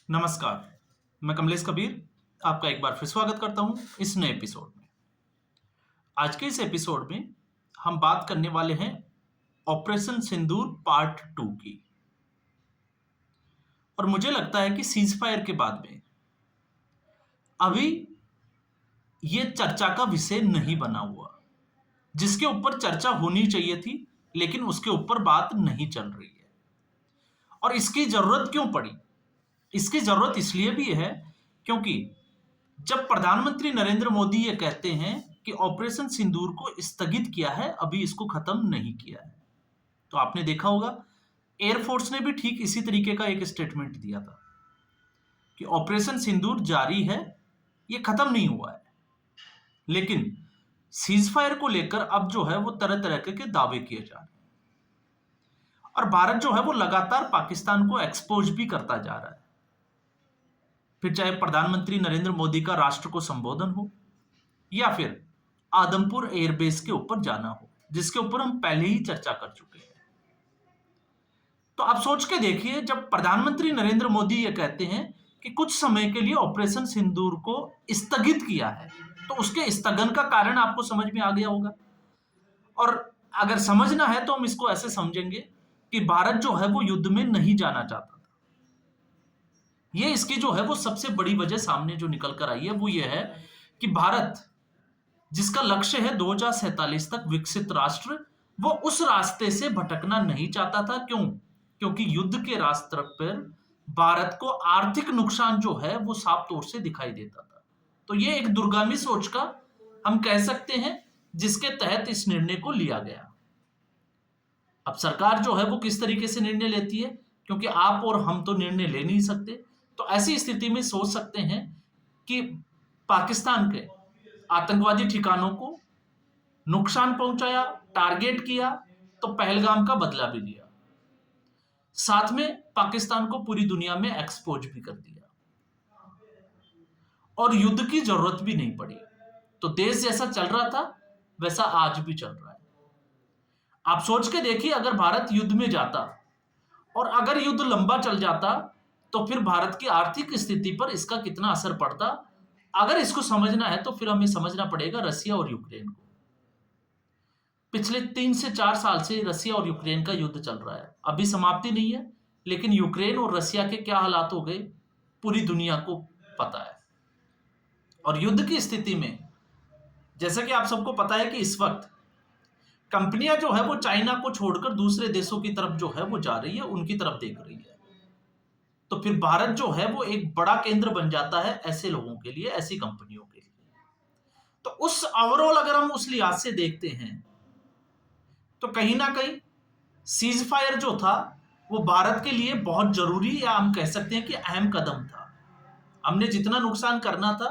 नमस्कार, मैं कमलेश कबीर आपका एक बार फिर स्वागत करता हूं इस नए एपिसोड में। आज के इस एपिसोड में हम बात करने वाले हैं ऑपरेशन सिंदूर पार्ट 2 की। और मुझे लगता है कि सीज फायर के बाद में अभी ये चर्चा का विषय नहीं बना हुआ, जिसके ऊपर चर्चा होनी चाहिए थी, लेकिन उसके ऊपर बात नहीं चल रही है। और इसकी जरूरत क्यों पड़ी? इसकी जरूरत इसलिए भी है क्योंकि जब प्रधानमंत्री नरेंद्र मोदी ये कहते हैं कि ऑपरेशन सिंदूर को स्थगित किया है, अभी इसको खत्म नहीं किया है, तो आपने देखा होगा एयरफोर्स ने भी ठीक इसी तरीके का एक स्टेटमेंट दिया था कि ऑपरेशन सिंदूर जारी है, ये खत्म नहीं हुआ है। लेकिन सीज फायर को लेकर अब जो है वो तरह तरह के दावे किए जा रहे हैं और भारत जो है वो लगातार पाकिस्तान को एक्सपोज भी करता जा रहा है। फिर चाहे प्रधानमंत्री नरेंद्र मोदी का राष्ट्र को संबोधन हो या फिर आदमपुर एयरबेस के ऊपर जाना हो, जिसके ऊपर हम पहले ही चर्चा कर चुके हैं। तो आप सोच के देखिए, जब प्रधानमंत्री नरेंद्र मोदी ये कहते हैं कि कुछ समय के लिए ऑपरेशन सिंदूर को स्थगित किया है, तो उसके स्थगन का कारण आपको समझ में आ गया होगा। और अगर समझना है तो हम इसको ऐसे समझेंगे कि भारत जो है वो युद्ध में नहीं जाना चाहता था। ये इसकी जो है वो सबसे बड़ी वजह सामने जो निकल कर आई है वो ये है कि भारत, जिसका लक्ष्य है 2047 तक विकसित राष्ट्र, वो उस रास्ते से भटकना नहीं चाहता था। क्यों? क्योंकि युद्ध के रास्ते पर भारत को आर्थिक नुकसान जो है वो साफ तौर से दिखाई देता था। तो ये एक दूरगामी सोच का हम कह सकते हैं, जिसके तहत इस निर्णय को लिया गया। अब सरकार जो है वो किस तरीके से निर्णय लेती है, क्योंकि आप और हम तो निर्णय ले नहीं सकते, तो ऐसी स्थिति में सोच सकते हैं कि पाकिस्तान के आतंकवादी ठिकानों को नुकसान पहुंचाया, टारगेट किया, तो पहलगाम का बदला भी लिया, साथ में पाकिस्तान को पूरी दुनिया में एक्सपोज भी कर दिया और युद्ध की जरूरत भी नहीं पड़ी। तो देश जैसा चल रहा था वैसा आज भी चल रहा है। आप सोच के देखिए, अगर भारत युद्ध में जाता और अगर युद्ध लंबा चल जाता तो फिर भारत की आर्थिक स्थिति पर इसका कितना असर पड़ता। अगर इसको समझना है तो फिर हमें समझना पड़ेगा रसिया और यूक्रेन को। पिछले 3 से 4 साल से रसिया और यूक्रेन का युद्ध चल रहा है, अभी समाप्ति नहीं है, लेकिन यूक्रेन और रसिया के क्या हालात हो गए पूरी दुनिया को पता है। और युद्ध की स्थिति में जैसा कि आप सबको पता है कि इस वक्त कंपनियां जो है वो चाइना को छोड़कर दूसरे देशों की तरफ जो है वो जा रही है, उनकी तरफ देख रही है। तो फिर भारत जो है वो एक बड़ा केंद्र बन जाता है ऐसे लोगों के लिए, ऐसी कंपनियों के लिए। तो उस ओवरऑल अगर हम उस लिहाज से देखते हैं तो कहीं ना कहीं सीज फायर जो था वो भारत के लिए बहुत जरूरी, या हम कह सकते हैं कि अहम कदम था। हमने जितना नुकसान करना था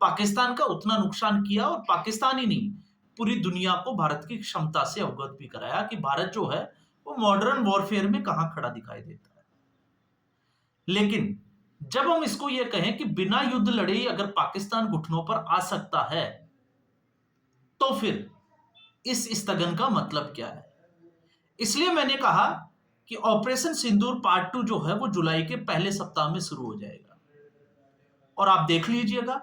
पाकिस्तान का उतना नुकसान किया, और पाकिस्तान ही नहीं पूरी दुनिया को भारत की क्षमता से अवगत भी कराया कि भारत जो है वो मॉडर्न वॉरफेयर में कहां खड़ा दिखाई देता है। लेकिन जब हम इसको ये कहें कि बिना युद्ध लड़े ही अगर पाकिस्तान घुटनों पर आ सकता है, तो फिर इस स्थगन का मतलब क्या है? इसलिए मैंने कहा कि ऑपरेशन सिंदूर पार्ट 2 जो है वो जुलाई के पहले सप्ताह में शुरू हो जाएगा। और आप देख लीजिएगा,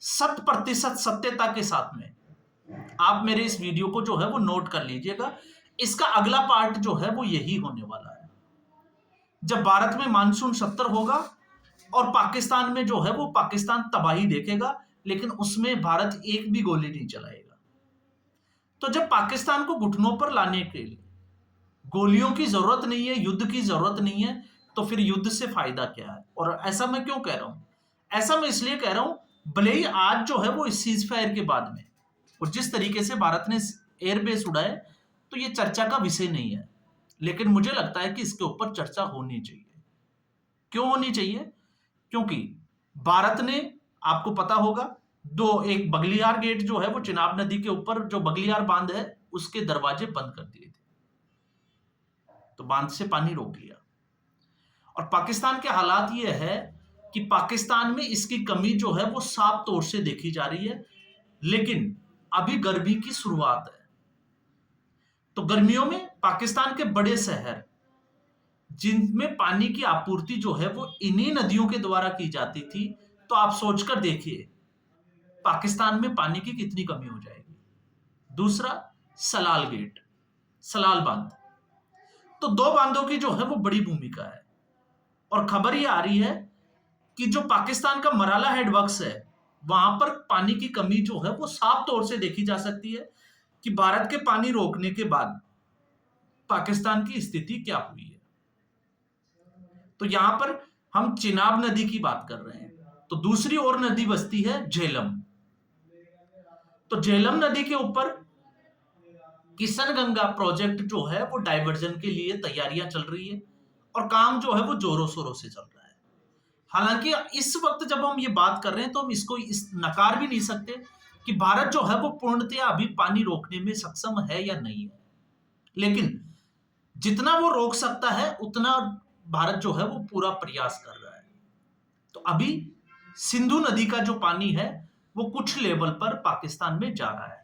100% सत्यता के साथ में आप मेरे इस वीडियो को जो है वो नोट कर लीजिएगा। इसका अगला पार्ट जो है वो यही होने वाला है, जब भारत में मानसून 70 होगा और पाकिस्तान में जो है वो पाकिस्तान तबाही देखेगा, लेकिन उसमें भारत एक भी गोली नहीं चलाएगा। तो जब पाकिस्तान को घुटनों पर लाने के लिए गोलियों की जरूरत नहीं है, युद्ध की जरूरत नहीं है, तो फिर युद्ध से फायदा क्या है? और ऐसा मैं क्यों कह रहा हूं? ऐसा मैं इसलिए कह रहा हूं, भले ही आज जो है वो इस सीज फायर के बाद में और जिस तरीके से भारत ने एयरबेस उड़ाए, तो ये चर्चा का विषय नहीं है, लेकिन मुझे लगता है कि इसके ऊपर चर्चा होनी चाहिए। क्यों होनी चाहिए? क्योंकि भारत ने, आपको पता होगा, एक बगलियार गेट जो है वो चिनाब नदी के ऊपर जो बगलियार बांध है उसके दरवाजे बंद कर दिए थे, तो बांध से पानी रोक लिया। और पाकिस्तान के हालात ये है कि पाकिस्तान में इसकी कमी जो है वो साफ तौर से देखी जा रही है। लेकिन अभी गर्मी की शुरुआत है, तो गर्मियों में पाकिस्तान के बड़े शहर जिनमें पानी की आपूर्ति जो है वो इन्हीं नदियों के द्वारा की जाती थी, तो आप सोचकर देखिए पाकिस्तान में पानी की कितनी कमी हो जाएगी। दूसरा, सलाल गेट, सलाल बांध। तो दो बांधों की जो है वो बड़ी भूमिका है, और खबर ये आ रही है कि जो पाकिस्तान का मराला हेडवर्क्स है, वहां पर पानी की कमी जो है वो साफ तौर से देखी जा सकती है कि भारत के पानी रोकने के बाद पाकिस्तान की स्थिति क्या हुई है। तो यहां पर हम चिनाब नदी की बात कर रहे हैं, तो दूसरी और नदी बसती है झेलम। तो झेलम नदी के ऊपर किशन गंगा प्रोजेक्ट जो है वो डाइवर्जन के लिए तैयारियां चल रही है, और काम जो है वो जोरों शोरों से चल रहा है। हालांकि इस वक्त जब हम ये बात कर रहे हैं तो हम इसको इस नकार भी नहीं सकते कि भारत जो है वो पूर्णतया अभी पानी रोकने में सक्षम है या नहीं है, लेकिन जितना वो रोक सकता है उतना भारत जो है वो पूरा प्रयास कर रहा है। तो अभी सिंधु नदी का जो पानी है वो कुछ लेवल पर पाकिस्तान में जा रहा है,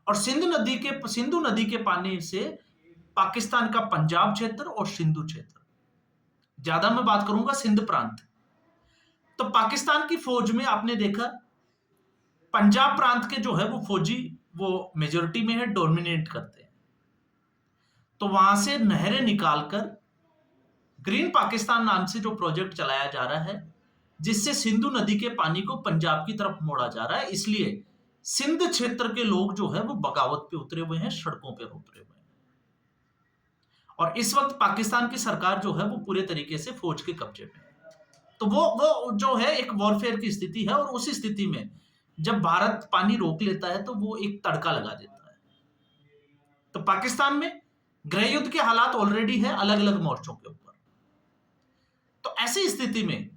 और सिंधु नदी के पानी से पाकिस्तान का पंजाब क्षेत्र और सिंधु क्षेत्र, ज्यादा मैं बात करूंगा सिंध प्रांत। तो पाकिस्तान की फौज में आपने देखा पंजाब प्रांत के जो है वो फौजी वो मेजोरिटी में है, डोमिनेट करते हैं। तो वहां से नहरें निकालकर ग्रीन पाकिस्तान नाम से जो प्रोजेक्ट चलाया जा रहा है, जिससे सिंधु नदी के पानी को पंजाब की तरफ मोड़ा जा रहा है। इसलिए सिंध क्षेत्र के लोग जो है वो बगावत पे उतरे हुए हैं, सड़कों पे उतरे हुए हैं, और इस वक्त पाकिस्तान की सरकार जो है वो पूरे तरीके से फौज के कब्जे में है। तो वो जो है एक वॉरफेयर की स्थिति है, और उस स्थिति में जब भारत पानी रोक लेता है तो वो एक तड़का लगा देता है। तो पाकिस्तान में गृह युद्ध के हालात ऑलरेडी है अलग अलग मोर्चों के ऊपर। तो ऐसी स्थिति में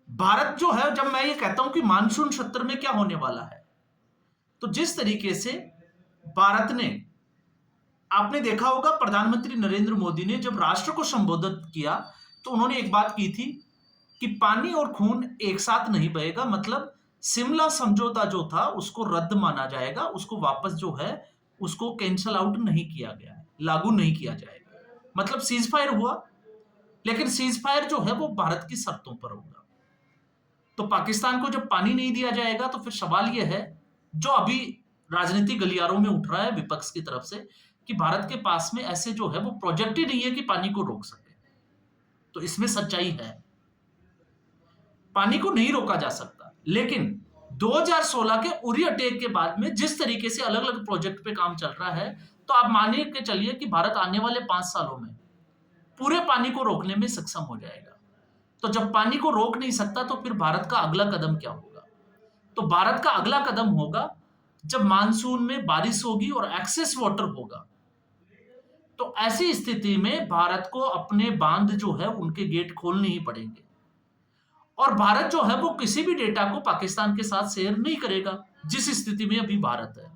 भारत जो है, जब मैं ये कहता हूं कि मानसून सत्र में क्या होने वाला है, तो जिस तरीके से भारत ने, आपने देखा होगा प्रधानमंत्री नरेंद्र मोदी ने जब राष्ट्र को संबोधित किया तो उन्होंने एक बात की थी कि पानी और खून एक साथ नहीं बहेगा, मतलब शिमला समझौता जो था उसको रद्द माना जाएगा, उसको वापस जो है उसको कैंसल आउट नहीं किया गया है, लागू नहीं किया जाएगा। मतलब सीज फायर हुआ, लेकिन सीज फायर जो है वो भारत की शर्तों पर होगा। तो पाकिस्तान को जब पानी नहीं दिया जाएगा तो फिर सवाल यह है, जो अभी राजनीतिक गलियारों में उठ रहा है विपक्ष की तरफ से, कि भारत के पास में ऐसे जो है वो प्रोजेक्ट ही नहीं है कि पानी को रोक सके। तो इसमें सच्चाई है, पानी को नहीं रोका जा सकता। लेकिन 2016 के उरी अटैक के बाद में जिस तरीके से अलग अलग प्रोजेक्ट पे काम चल रहा है, तो आप मानिए के चलिए कि भारत आने वाले 5 सालों में पूरे पानी को रोकने में सक्षम हो जाएगा। तो जब पानी को रोक नहीं सकता तो फिर भारत का अगला कदम क्या होगा? तो भारत का अगला कदम होगा जब मानसून में बारिश होगी और एक्सेस वाटर होगा, तो ऐसी स्थिति में भारत को अपने बांध जो है उनके गेट खोलने ही पड़ेंगे, और भारत जो है वो किसी भी डेटा को पाकिस्तान के साथ शेयर नहीं करेगा जिस स्थिति में अभी भारत है।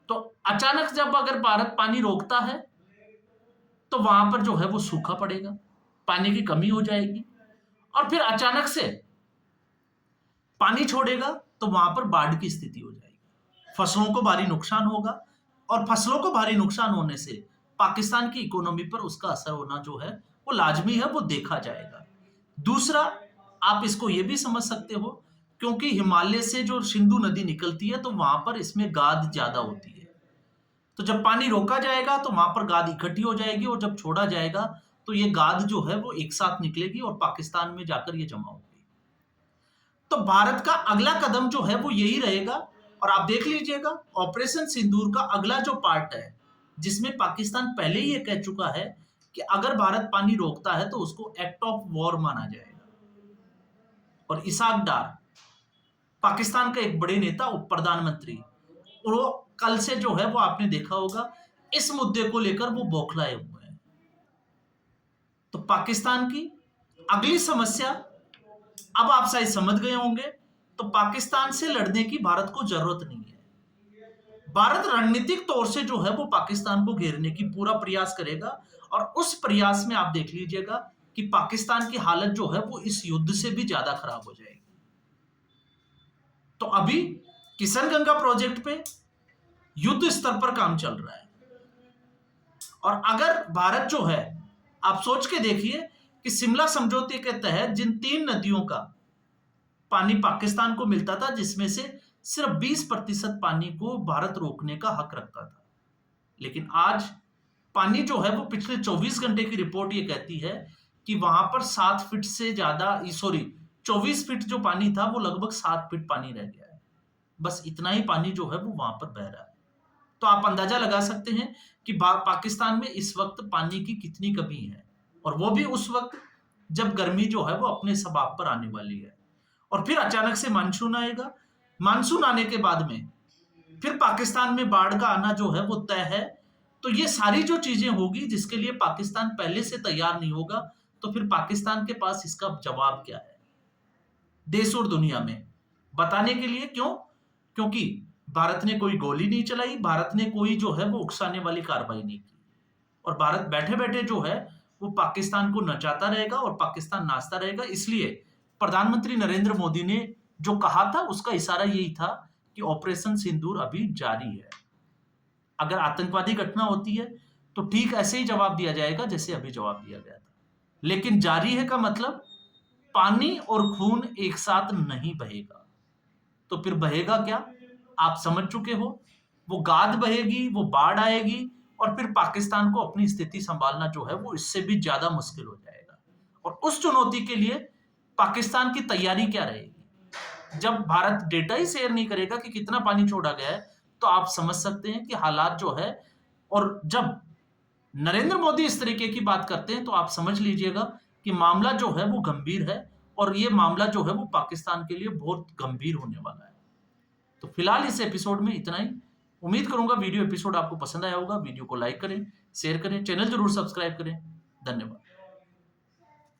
तो अचानक जब अगर भारत पानी रोकता है तो वहां पर जो है वो सूखा पड़ेगा, पानी की कमी हो जाएगी, और फिर अचानक से पानी छोड़ेगा तो वहां पर बाढ़ की स्थिति हो जाएगी, फसलों को भारी नुकसान होगा, और फसलों को भारी नुकसान होने से पाकिस्तान की इकोनॉमी पर उसका असर होना जो है वो लाजमी है, वो देखा जाएगा। दूसरा, आप इसको ये भी समझ सकते हो, क्योंकि हिमालय से जो सिंधु नदी निकलती है तो वहां पर इसमें गाद ज्यादा होती है। तो जब पानी रोका जाएगा तो वहां पर गाद इकट्ठी हो जाएगी, और जब छोड़ा जाएगा तो ये गाद जो है वो एक साथ निकलेगी और पाकिस्तान में जाकर ये जमा होगी। तो भारत का अगला कदम जो है वो यही रहेगा, और आप देख लीजिएगा ऑपरेशन सिंदूर का अगला जो पार्ट है, जिसमें पाकिस्तान पहले ही ये कह चुका है कि अगर भारत पानी रोकता है तो उसको एक्ट ऑफ वॉर माना जाएगा। और इसाक डार, पाकिस्तान का एक बड़े नेता, उप प्रधानमंत्री, और वो कल से जो है वो आपने देखा होगा इस मुद्दे को लेकर वो बौखलाए हुए हैं। तो पाकिस्तान की अगली समस्या, अब आप शायद समझ गए होंगे, तो पाकिस्तान से लड़ने की भारत को जरूरत नहीं है। भारत रणनीतिक तौर से जो है वो पाकिस्तान को घेरने की पूरा प्रयास करेगा, और उस प्रयास में आप देख लीजिएगा कि पाकिस्तान की हालत जो है वो इस युद्ध से भी ज्यादा खराब हो जाएगी। तो अभी किशनगंगा प्रोजेक्ट पे युद्ध स्तर पर काम चल रहा है, और अगर भारत जो है आप सोच के देखिए कि शिमला समझौते के तहत जिन 3 नदियों का पानी पाकिस्तान को मिलता था, जिसमें से सिर्फ 20% पानी को भारत रोकने का हक रखता था। लेकिन आज पानी जो है वो पिछले 24 घंटे की रिपोर्ट ये कहती है कि वहां पर 7 फीट से ज्यादा, सॉरी 24 फीट जो पानी था वो लगभग 7 फीट पानी रह गया है। बस इतना ही पानी जो है वो वहां पर बह रहा है। तो आप अंदाजा लगा सकते हैं कि पाकिस्तान में इस वक्त पानी की कितनी कमी है, और वो भी उस वक्त जब गर्मी जो है वो अपने सबाब पर आने वाली है। और फिर अचानक से मानसून आएगा। मानसून आने के बाद में फिर पाकिस्तान में बाढ़ का आना जो है वो तय है। तो ये सारी जो चीजें होगी जिसके लिए पाकिस्तान पहले से तैयार नहीं होगा, तो फिर पाकिस्तान के पास इसका जवाब क्या है देश और दुनिया में बताने के लिए? क्यों? क्योंकि भारत ने कोई गोली नहीं चलाई, भारत ने कोई जो है वो उकसाने वाली कार्रवाई नहीं की, और भारत बैठे बैठे जो है वो पाकिस्तान को नचाता रहेगा और पाकिस्तान नाचता रहेगा। इसलिए प्रधानमंत्री नरेंद्र मोदी ने जो कहा था उसका इशारा यही था कि ऑपरेशन सिंदूर अभी जारी है। अगर आतंकवादी घटना होती है तो ठीक ऐसे ही जवाब दिया जाएगा जैसे अभी जवाब दिया गया था। लेकिन जारी है का मतलब पानी और खून एक साथ नहीं बहेगा। तो फिर बहेगा क्या? आप समझ चुके हो। वो गाद बहेगी, वो बाढ़ आएगी, और फिर पाकिस्तान को अपनी स्थिति संभालना जो है वो इससे भी ज्यादा मुश्किल हो जाएगा। और उस चुनौती के लिए पाकिस्तान की तैयारी क्या रहेगी? जब भारत डेटा ही शेयर नहीं करेगा कि कितना पानी छोड़ा गया है, तो आप समझ सकते हैं कि हालात जो है, और जब नरेंद्र मोदी इस तरीके की बात करते हैं तो आप समझ लीजिएगा कि मामला जो है वो गंभीर है, और ये मामला जो है वो पाकिस्तान के लिए बहुत गंभीर होने वाला है। तो फिलहाल इस एपिसोड में इतना ही। उम्मीद करूंगा वीडियो एपिसोड आपको पसंद आया होगा। वीडियो को लाइक करें, शेयर करें, चैनल जरूर सब्सक्राइब करें। धन्यवाद।